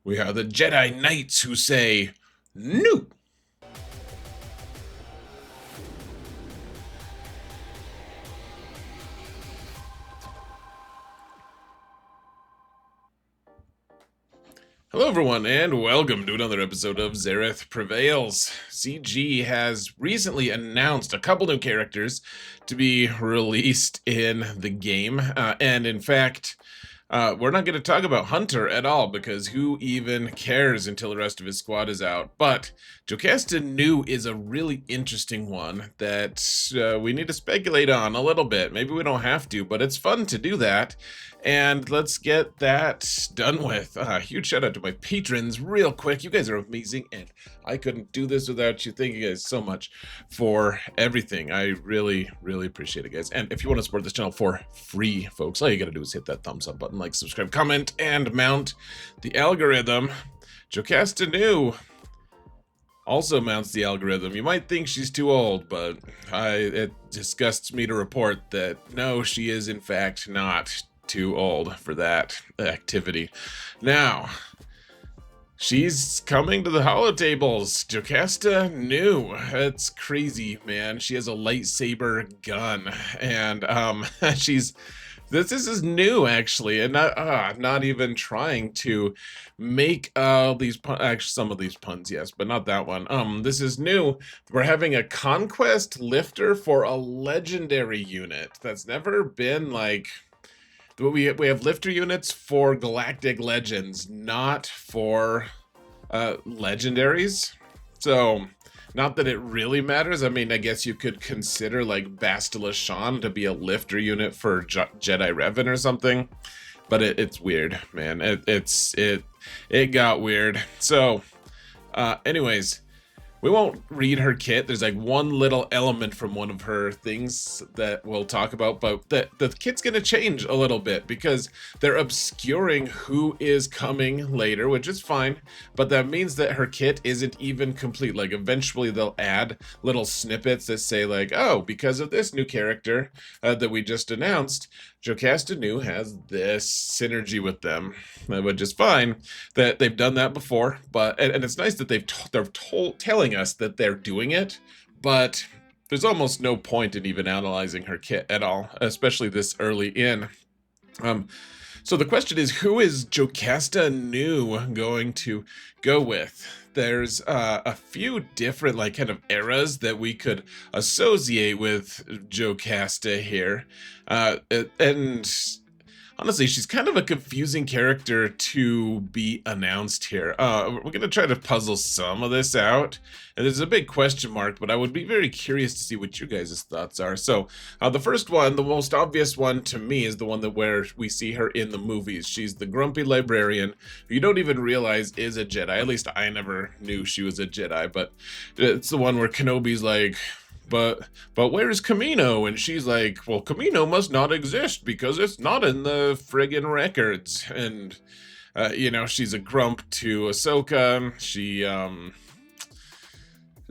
We are the Jedi Knights who say, "Nu!" Hello everyone, and welcome to another episode of Zareth Prevails. CG has recently announced a couple new characters to be released in the game, and in fact, we're not going to talk about Hunter at all, because who even cares until the rest of his squad is out. But Jocasta Nu is a really interesting one that we need to speculate on a little bit. Maybe we don't have to, but it's fun to do that. And let's get that done with. Huge shout out to my patrons real quick. You guys are amazing, and I couldn't do this without you. Thank you guys so much for everything. I really, really appreciate it, guys. And if you want to support this channel for free, folks, all you gotta do is hit that thumbs up button, like, subscribe, comment, and mount the algorithm. Jocasta Nu also mounts the algorithm. You might think she's too old, but it disgusts me to report that no, she is in fact not too old for that activity. Now, she's coming to the holotables. Jocasta Nu. It's crazy, man. She has a lightsaber gun, and this is new, actually, and not even trying to make actually some of these puns, yes, but not that one. This is new. We're having a Conquest lifter for a legendary unit. That's never been like. We have lifter units for Galactic Legends, not for legendaries. So, not that it really matters. I mean, I guess you could consider like Bastila Shan to be a lifter unit for Jedi Revan or something, but it's weird, man. It got weird. So, anyways. We won't read her kit. There's like one little element from one of her things that we'll talk about, but the kit's gonna change a little bit because they're obscuring who is coming later, which is fine, but that means that her kit isn't even complete. Like eventually they'll add little snippets that say like, oh, because of this new character that we just announced, Jocasta Nu has this synergy with them, which is fine that they've done that before, but and it's nice that they're telling us that they're doing it, but there's almost no point in even analyzing her kit at all, especially this early in. So the question is, who is Jocasta Nu going to go with? There's a few different like kind of eras that we could associate with Jocasta here, and honestly, she's kind of a confusing character to be announced here. We're going to try to puzzle some of this out, and there's a big question mark, but I would be very curious to see what you guys' thoughts are. So, the first one, the most obvious one to me, is the one where we see her in the movies. She's the grumpy librarian, who you don't even realize is a Jedi. At least I never knew she was a Jedi, but it's the one where Kenobi's like, but where's Kamino? And she's like, well, Kamino must not exist because it's not in the friggin' records. And, she's a grump to Ahsoka. She,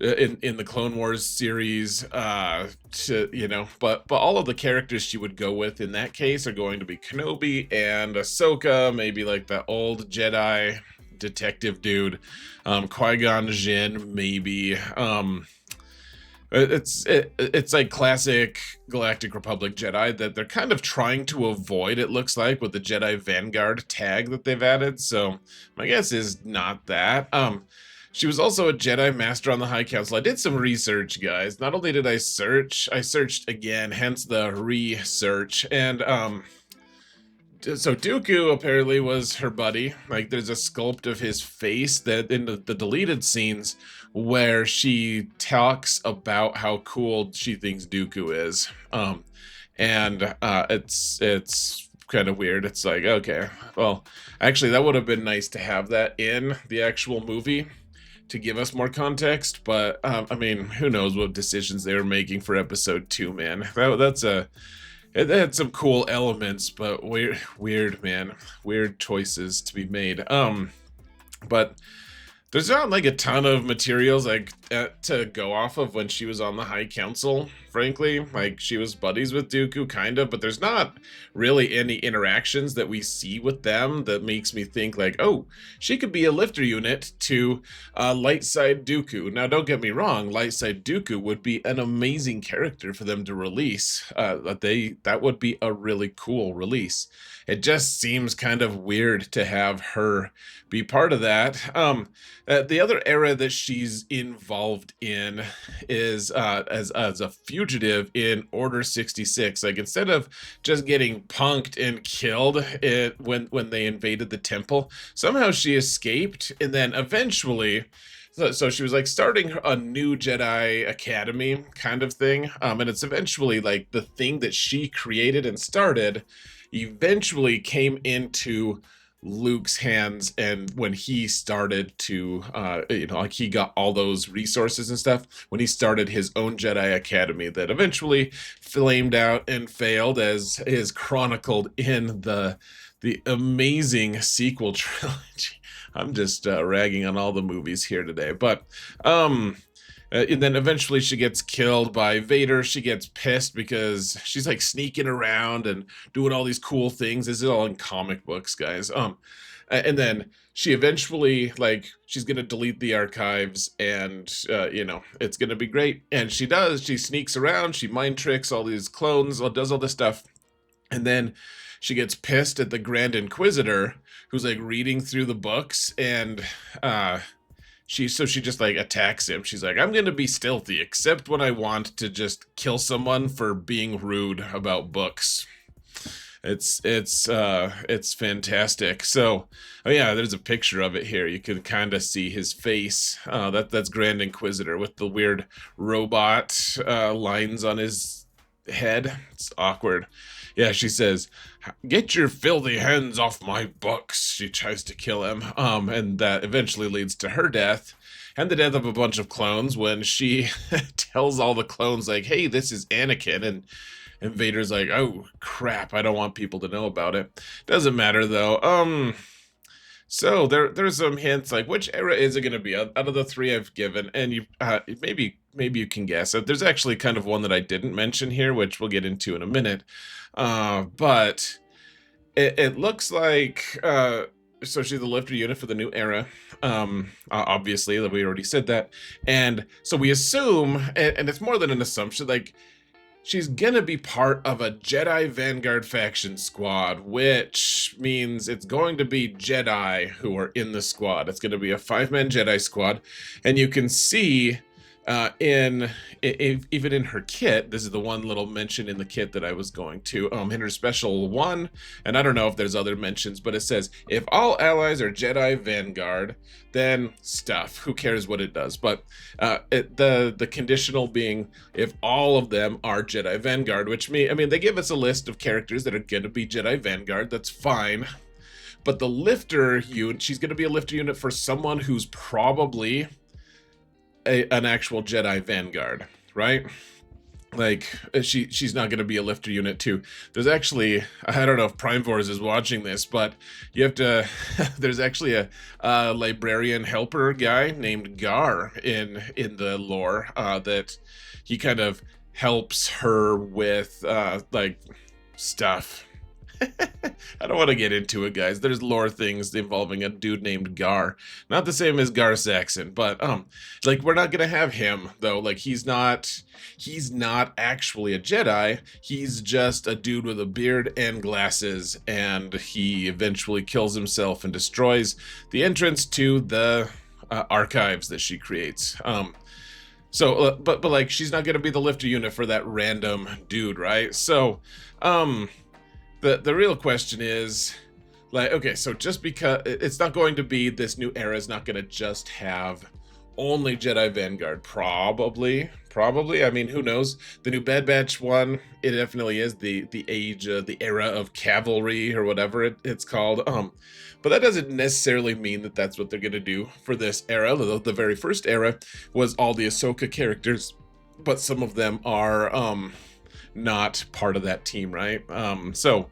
in the Clone Wars series, but all of the characters she would go with in that case are going to be Kenobi and Ahsoka, maybe like that old Jedi detective dude, Qui-Gon Jinn, maybe, It's like classic Galactic Republic Jedi that they're kind of trying to avoid, it looks like, with the Jedi Vanguard tag that they've added, so my guess is not that. She was also a Jedi Master on the High Council. I did some research, guys. Not only did I searched again, hence the research, and so Dooku apparently was her buddy. Like, there's a sculpt of his face that in the deleted scenes where she talks about how cool she thinks Dooku is. It's kind of weird. It's like, okay, well, actually that would have been nice to have that in the actual movie to give us more context, but I mean, who knows what decisions they were making for episode 2, man. It had some cool elements, but weird, man. Weird choices to be made. But there's not like a ton of materials. Like to go off of when she was on the High Council, frankly. Like, she was buddies with Dooku, kind of, but there's not really any interactions that we see with them that makes me think, like, oh, she could be a lifter unit to light side Dooku. Now, don't get me wrong, light side Dooku would be an amazing character for them to release. That would be a really cool release. It just seems kind of weird to have her be part of that. The other era that she's involved in is as a fugitive in Order 66. Like, instead of just getting punked and killed when they invaded the temple, somehow she escaped, and then eventually. So she was like starting a new Jedi Academy kind of thing, and it's eventually like the thing that she created and started eventually came into Luke's hands, and when he started to like, he got all those resources and stuff when he started his own Jedi Academy that eventually flamed out and failed, as is chronicled in the amazing sequel trilogy. I'm just ragging on all the movies here today, but and then eventually she gets killed by Vader. She gets pissed because she's like sneaking around and doing all these cool things. This is all in comic books, guys. And then she eventually, like, she's gonna delete the archives, and it's gonna be great. And she does. She sneaks around. She mind tricks all these clones. Does all this stuff, and then she gets pissed at the Grand Inquisitor, who's like reading through the books, and she just like attacks him. She's like, I'm gonna be stealthy, except when I want to just kill someone for being rude about books. It's fantastic. So, oh yeah, there's a picture of it here. You can kind of see his face. That's Grand Inquisitor with the weird robot lines on his head. It's awkward. Yeah, she says, "Get your filthy hands off my books." She tries to kill him, and that eventually leads to her death and the death of a bunch of clones when she tells all the clones, like, "Hey, this is Anakin," and Vader's like, "Oh crap, I don't want people to know about it." Doesn't matter though. So there's some hints, like, which era is it going to be out of the three I've given, and you maybe you can guess it. There's actually kind of one that I didn't mention here, which we'll get into in a minute. But it looks like so she's the lifter unit for the new era. Obviously, that we already said that, and so we assume, and it's more than an assumption, like, she's gonna be part of a Jedi Vanguard faction squad, which means it's going to be Jedi who are in the squad. It's gonna be a 5-man Jedi squad, and you can see even in her kit, this is the one little mention in the kit that I was going to, in her special one, and I don't know if there's other mentions, but it says, if all allies are Jedi Vanguard, then stuff, who cares what it does, but the conditional being if all of them are Jedi Vanguard, which they give us a list of characters that are going to be Jedi Vanguard. That's fine, but the lifter unit, she's going to be a lifter unit for someone who's probably an actual Jedi Vanguard, right? Like, she's not going to be a lifter unit too. There's actually, I don't know if Prime Force is watching this, but you have to, there's actually a librarian helper guy named Gar in the lore, that he kind of helps her with like stuff. I don't want to get into it, guys. There's lore things involving a dude named Gar. Not the same as Gar Saxon, but like, we're not gonna have him though. Like, he's not actually a Jedi. He's just a dude with a beard and glasses, and he eventually kills himself and destroys the entrance to the archives that she creates. So, but like, she's not gonna be the lifter unit for that random dude, right? So, The real question is, like, okay, so just because it's not going to be, this new era is not going to just have only Jedi Vanguard, probably. I mean, who knows? The new Bad Batch one, it definitely is the age, the era of cavalry, or whatever it's called. But that doesn't necessarily mean that that's what they're going to do for this era. The very first era was all the Ahsoka characters, but some of them are not part of that team, right? So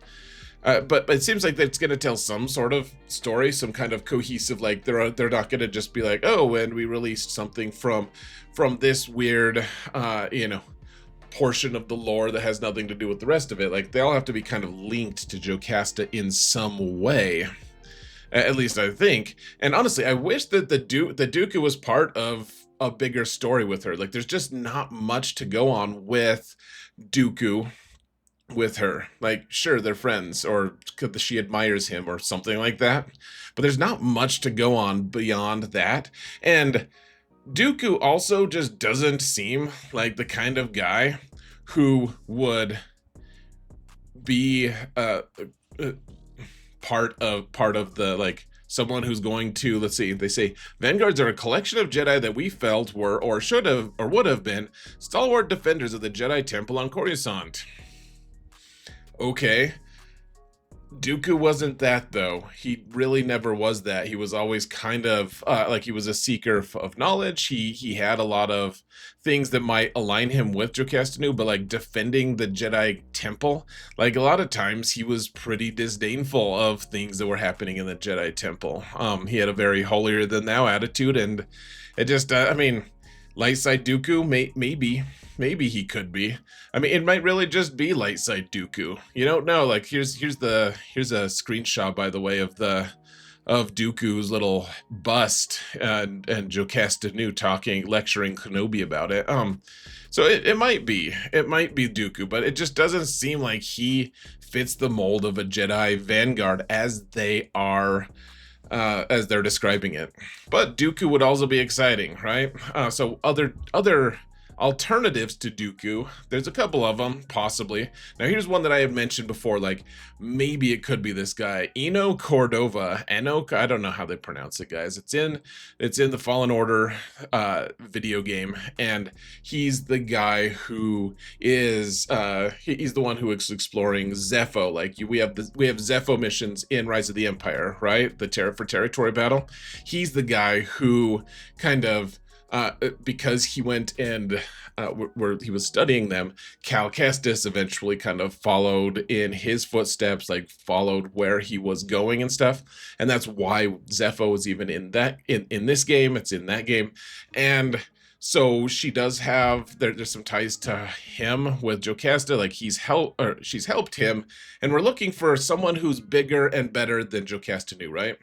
But it seems like it's going to tell some sort of story, some kind of cohesive, like they're not going to just be like, oh, and we released something from this weird, portion of the lore that has nothing to do with the rest of it. Like they all have to be kind of linked to Jocasta in some way. At least I think. And honestly, I wish that the Dooku was part of a bigger story with her. Like there's just not much to go on with Dooku with her. Like sure, they're friends, or she admires him or something like that, but there's not much to go on beyond that. And Dooku also just doesn't seem like the kind of guy who would be part of the, like, someone who's going to, let's see, they say Vanguards are a collection of Jedi that we felt were, or should have, or would have been stalwart defenders of the Jedi Temple on Coruscant. Okay. Dooku wasn't that, though. He really never was that. He was always kind of like he was a seeker of knowledge. He had a lot of things that might align him with Jocasta Nu, but like defending the Jedi Temple, like a lot of times he was pretty disdainful of things that were happening in the Jedi Temple. He had a very holier than thou attitude, and it just, light side Dooku, maybe he could be. I mean, it might really just be light side Dooku. You don't know. Like here's a screenshot, by the way, of Dooku's little bust, and Jocasta Nu lecturing Kenobi about it. So it might be Dooku, but it just doesn't seem like he fits the mold of a Jedi Vanguard as they are. As they're describing it. But Dooku would also be exciting, right? So other alternatives to Dooku, there's a couple of them, possibly. Now here's one that I have mentioned before, like maybe it could be this guy, Eno Cordova. I don't know how they pronounce it, guys. It's in the Fallen Order video game, and he's the guy who is he's the one who is exploring Zepho. Like we have Zepho missions in Rise of the Empire, right? For territory battle. He's the guy who kind of because he went and where he was studying them, Cal Kestis eventually kind of followed in his footsteps, like followed where he was going and stuff. And that's why Zepho was even in this game. It's in that game. And so she does have, there's some ties to him with Jocasta, like she's helped him, and we're looking for someone who's bigger and better than Jocasta Nu, right?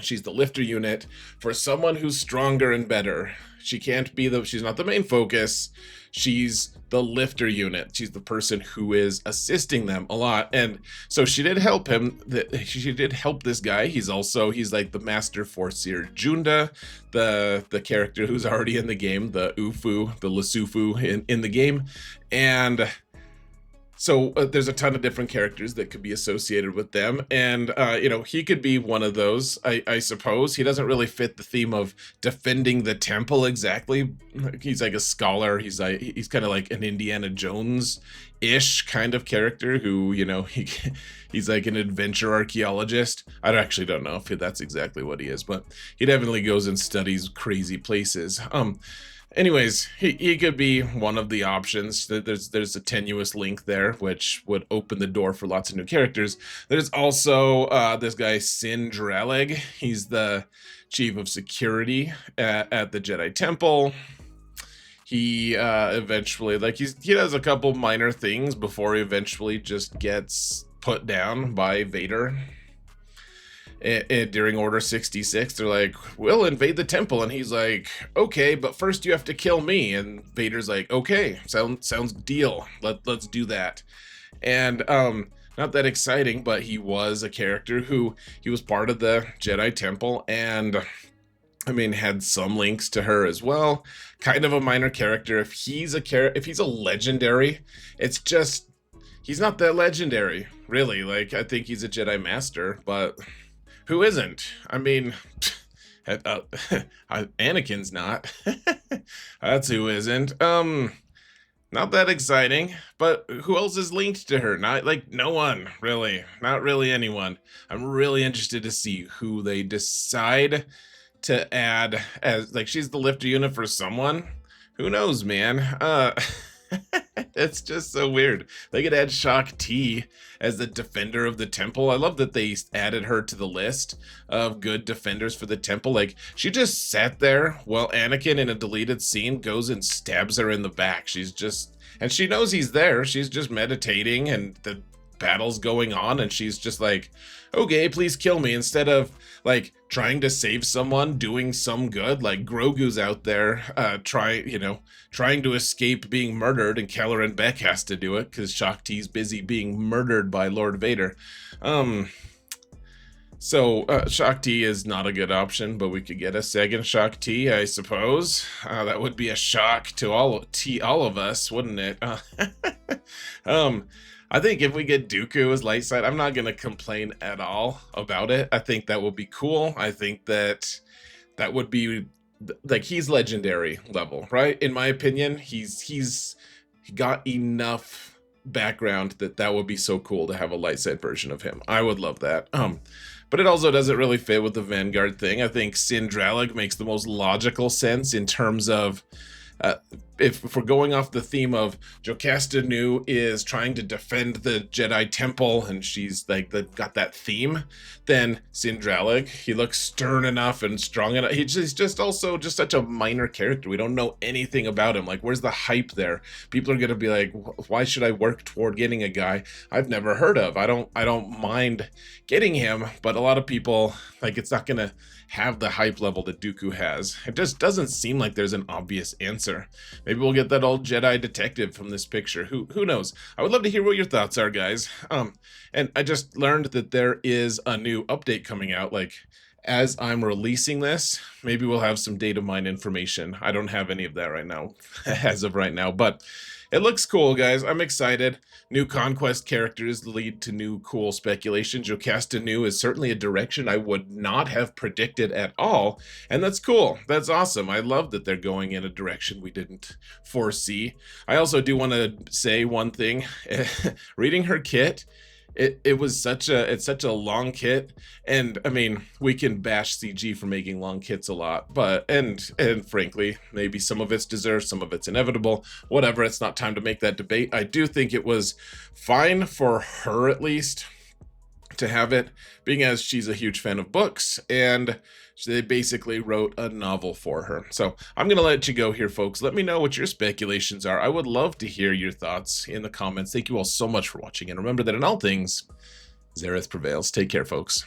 She's the lifter unit for someone who's stronger and better. She's not the main focus. She's the lifter unit. She's the person who is assisting them a lot. And so she did help him. She did help this guy. He's like the master forceer Junda, the character who's already in the game, the Lasufu in the game. And so there's a ton of different characters that could be associated with them, and he could be one of those. I suppose he doesn't really fit the theme of defending the temple exactly. He's like a scholar. He's kind of like an Indiana Jones-ish kind of character who he's like an adventure archaeologist. I actually don't know if that's exactly what he is, but he definitely goes and studies crazy places. Anyways, he could be one of the options. There's a tenuous link there, which would open the door for lots of new characters. There's also this guy, Sin Draleg. He's the chief of security at the Jedi Temple. He eventually, he does a couple minor things before he eventually just gets put down by Vader. During Order 66, they're like, we'll invade the temple, and he's like, okay, but first you have to kill me. And Vader's like, okay, sounds deal. Let's do that. And not that exciting, but he was a character who he was part of the Jedi Temple, and had some links to her as well. Kind of a minor character. If he's a legendary, it's just he's not that legendary, really. Like, I think he's a Jedi Master, but who isn't? Anakin's not. That's who isn't. Not that exciting, but who else is linked to her? No one, really. Not really anyone. I'm really interested to see who they decide to add as, she's the lifter unit for someone. Who knows, man? It's just so weird. They could add Shock T as the defender of the temple. I love that they added her to the list of good defenders for the temple. Like, she just sat there while Anakin in a deleted scene goes and stabs her in the back. She's just, and she knows he's there. She's just meditating and the battle's going on, and she's just like, okay, please kill me, instead of like trying to save someone, doing some good. Like Grogu's out there trying to escape being murdered, and Kelleran Beck has to do it because Shaak Ti's busy being murdered by Lord Vader. So Shaak Ti is not a good option, but we could get a second Shaak Ti, I suppose. That would be a shock to all of us, wouldn't it? I think if we get Dooku as light side, I'm not gonna complain at all about it. I think that would be cool. I think that would be like, he's legendary level, right? In my opinion, he got enough background that would be so cool to have a light side version of him. I would love that. But it also doesn't really fit with the Vanguard thing. I think Sindralig makes the most logical sense in terms of if we're going off the theme of Jocasta Nu is trying to defend the Jedi Temple, and she's like got that theme, then Sindralig, he looks stern enough and strong enough. He's just also just such a minor character. We don't know anything about him. Like, where's the hype there? People are gonna be like, why should I work toward getting a guy I've never heard of? I don't mind getting him, but a lot of people, like, it's not gonna have the hype level that Dooku has. It just doesn't seem like there's an obvious answer. Maybe we'll get that old Jedi detective from this picture. Who knows? I would love to hear what your thoughts are, guys. And I just learned that there is a new update coming out. Like, as I'm releasing this, maybe we'll have some data mine information. I don't have any of that right now, as of right now, but it looks cool, guys. I'm excited. New Conquest characters lead to new cool speculation. Jocasta Nu is certainly a direction I would not have predicted at all, and that's cool. That's awesome. I love that they're going in a direction we didn't foresee. I also do want to say one thing. Reading her kit, it's such a long kit, and I mean, we can bash CG for making long kits a lot, but and frankly, maybe some of it's deserved, some of it's inevitable, whatever. It's not time to make that debate. I do think it was fine for her, at least, to have it, being as she's a huge fan of books, and they basically wrote a novel for her. So I'm gonna let you go here, folks. Let me know what your speculations are. I would love to hear your thoughts in the comments. Thank you all so much for watching, and remember that in all things, Zareth prevails. Take care, folks.